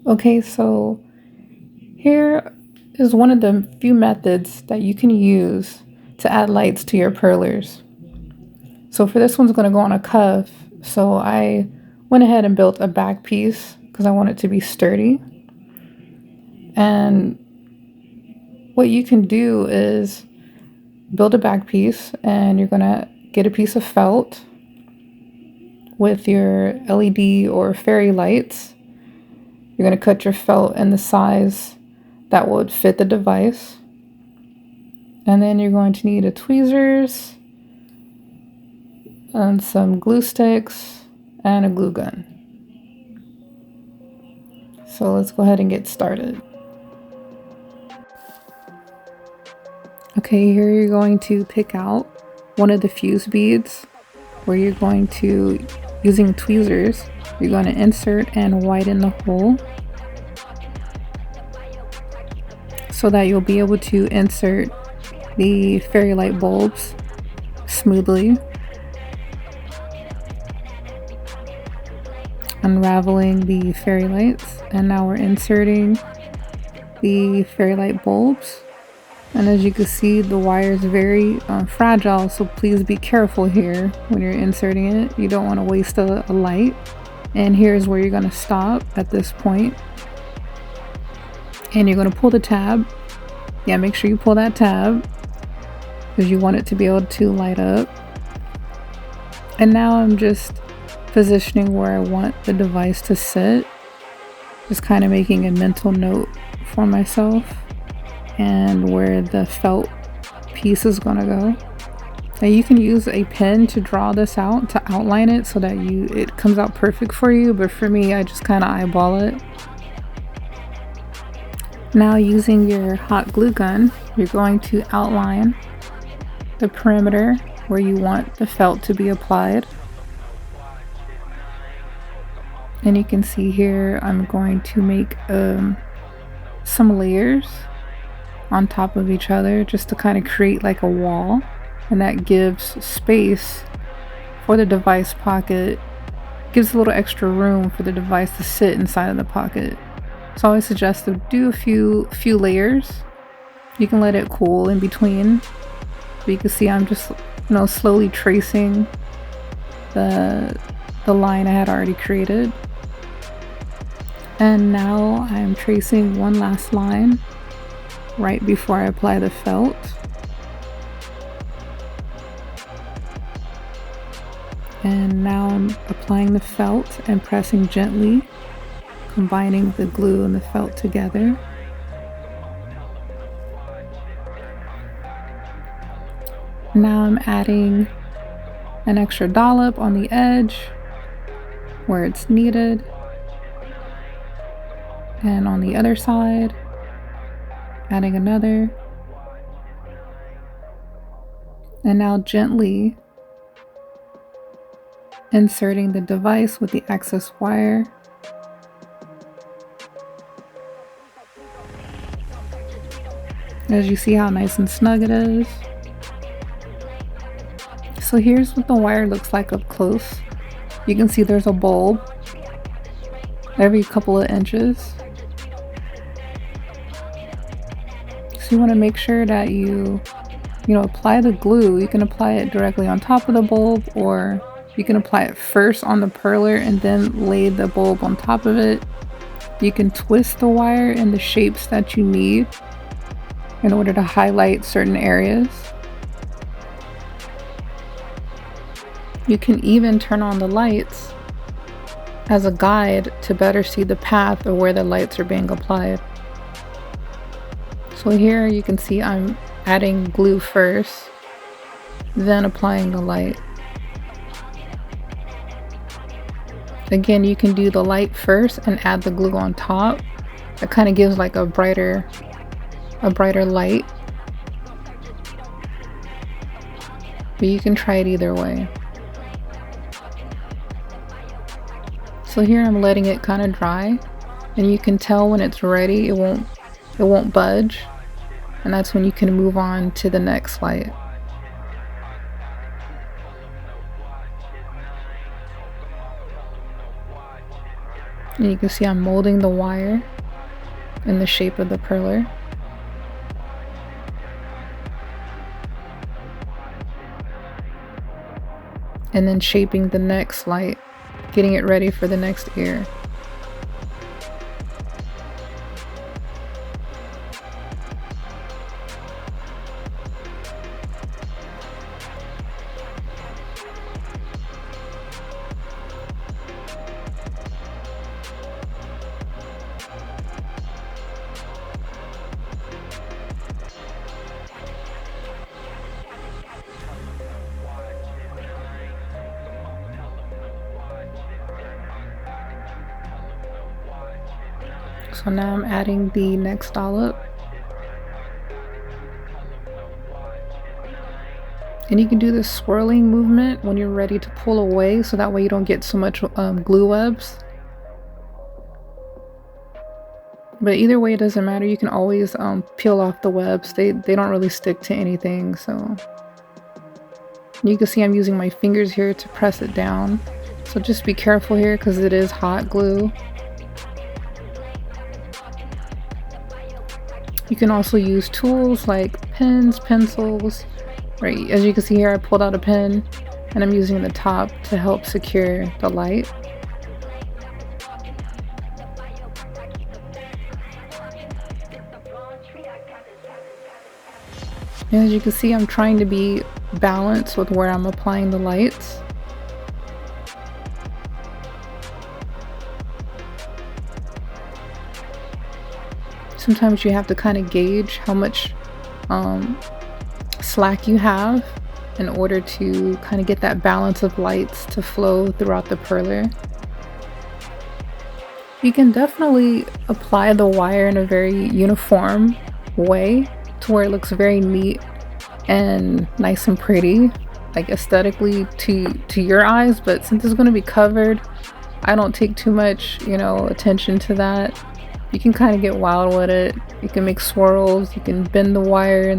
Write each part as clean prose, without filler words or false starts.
Okay, so here is one of the few methods that you can use to add lights to your perlers. So for this one's going to go on a cuff. So I went ahead and built a back piece because I want it to be sturdy. And what you can do is build a back piece, and you're going to get a piece of felt with your LED or fairy lights. You're going to cut your felt in the size that would fit the device. And then you're going to need a tweezers and some glue sticks and a glue gun. So let's go ahead and get started. Okay, here you're going to pick out one of the fuse beads where you're going to, using tweezers, you're going to insert and widen the hole so that you'll be able to insert the fairy light bulbs smoothly. Unraveling the fairy lights, and now we're inserting the fairy light bulbs. And as you can see, the wire is very fragile, so please be careful here when you're inserting it. You don't want to waste a light. And here's where you're going to stop at this point. And you're going to pull the tab. Yeah, make sure you pull that tab because you want it to be able to light up. And now I'm just positioning where I want the device to sit. Just kind of making a mental note for myself and where the felt piece is gonna go. Now you can use a pen to draw this out, to outline it so that it comes out perfect for you, but for me, I just kind of eyeball it. Now using your hot glue gun, you're going to outline the perimeter where you want the felt to be applied. And you can see here, I'm going to make some layers on top of each other just to kind of create like a wall, and that gives space for the device pocket, gives a little extra room for the device to sit inside of the pocket. So I always suggest to do a few layers. You can let it cool in between, but you can see I'm just slowly tracing the line I had already created. And now I'm tracing one last line right before I apply the felt. And now I'm applying the felt and pressing gently, combining the glue and the felt together. Now I'm adding an extra dollop on the edge where it's needed. And on the other side, adding another. And now gently inserting the device with the excess wire. As you see how nice and snug it is. So here's what the wire looks like up close. You can see there's a bulb every couple of inches. So you want to make sure that you apply the glue. You can apply it directly on top of the bulb, or you can apply it first on the perler and then lay the bulb on top of it. You can twist the wire in the shapes that you need in order to highlight certain areas. You can even turn on the lights as a guide to better see the path of where the lights are being applied. So here you can see I'm adding glue first, then applying the light. Again, you can do the light first and add the glue on top. It kind of gives like a brighter light. But you can try it either way. So here I'm letting it kind of dry, and you can tell when it's ready, it won't budge, and that's when you can move on to the next light. And you can see I'm molding the wire in the shape of the perler. And then shaping the next light, getting it ready for the next ear. So now I'm adding the next dollop. And you can do this swirling movement when you're ready to pull away, so that way you don't get so much glue webs. But either way, it doesn't matter. You can always peel off the webs. They don't really stick to anything. So you can see I'm using my fingers here to press it down. So just be careful here because it is hot glue. You can also use tools like pens, pencils. Right, as you can see here, I pulled out a pen and I'm using the top to help secure the light. And as you can see, I'm trying to be balanced with where I'm applying the lights. Sometimes you have to kind of gauge how much slack you have in order to kind of get that balance of lights to flow throughout the perler. You can definitely apply the wire in a very uniform way to where it looks very neat and nice and pretty, like aesthetically to your eyes, but since it's going to be covered, I don't take too much, attention to that. You can kind of get wild with it. You can make swirls, you can bend the wire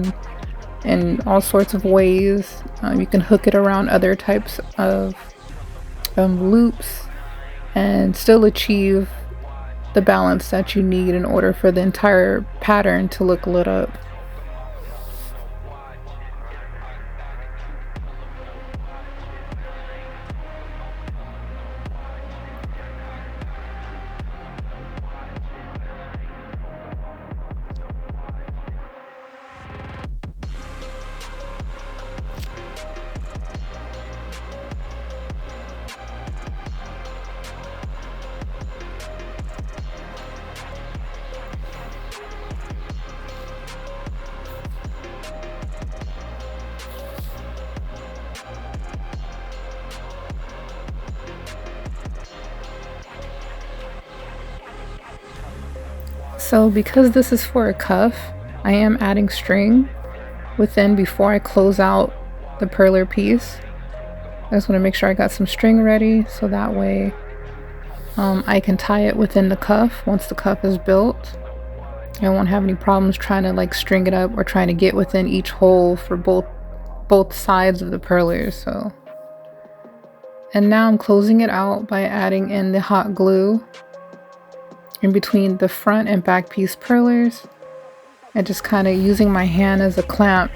in all sorts of ways. You can hook it around other types of loops and still achieve the balance that you need in order for the entire pattern to look lit up. So because this is for a cuff, I am adding string within before I close out the perler piece. I just want to make sure I got some string ready so that way I can tie it within the cuff once the cuff is built. I won't have any problems trying to like string it up or trying to get within each hole for both sides of the perlers. So, and now I'm closing it out by adding in the hot glue in between the front and back piece perlers and just kind of using my hand as a clamp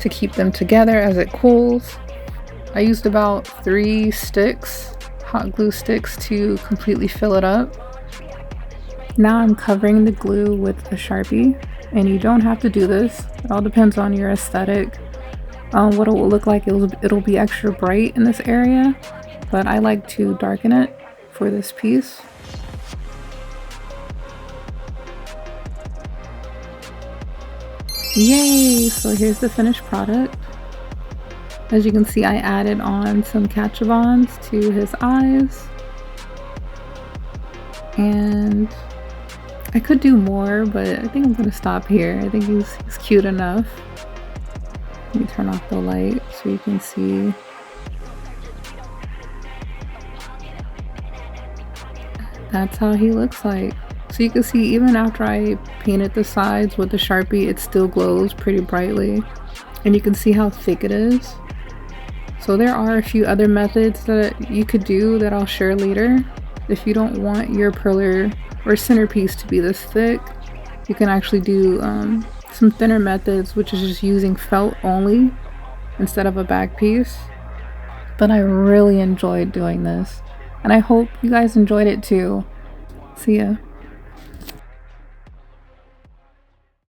to keep them together as it cools. I used about 3 sticks, hot glue sticks, to completely fill it up. Now I'm covering the glue with a Sharpie, and you don't have to do this. It all depends on your aesthetic. What it will look like, it'll be extra bright in this area, but I like to darken it for this piece. Yay! So here's the finished product. As you can see, I added on some catch-a-bons to his eyes. And I could do more, but I think I'm gonna stop here. I think he's cute enough. Let me turn off the light so you can see. That's how he looks like. So you can see even after I painted the sides with the Sharpie, it still glows pretty brightly. And you can see how thick it is. So there are a few other methods that you could do that I'll share later. If you don't want your perler or centerpiece to be this thick, you can actually do some thinner methods, which is just using felt only instead of a back piece. But I really enjoyed doing this, and I hope you guys enjoyed it too. See ya.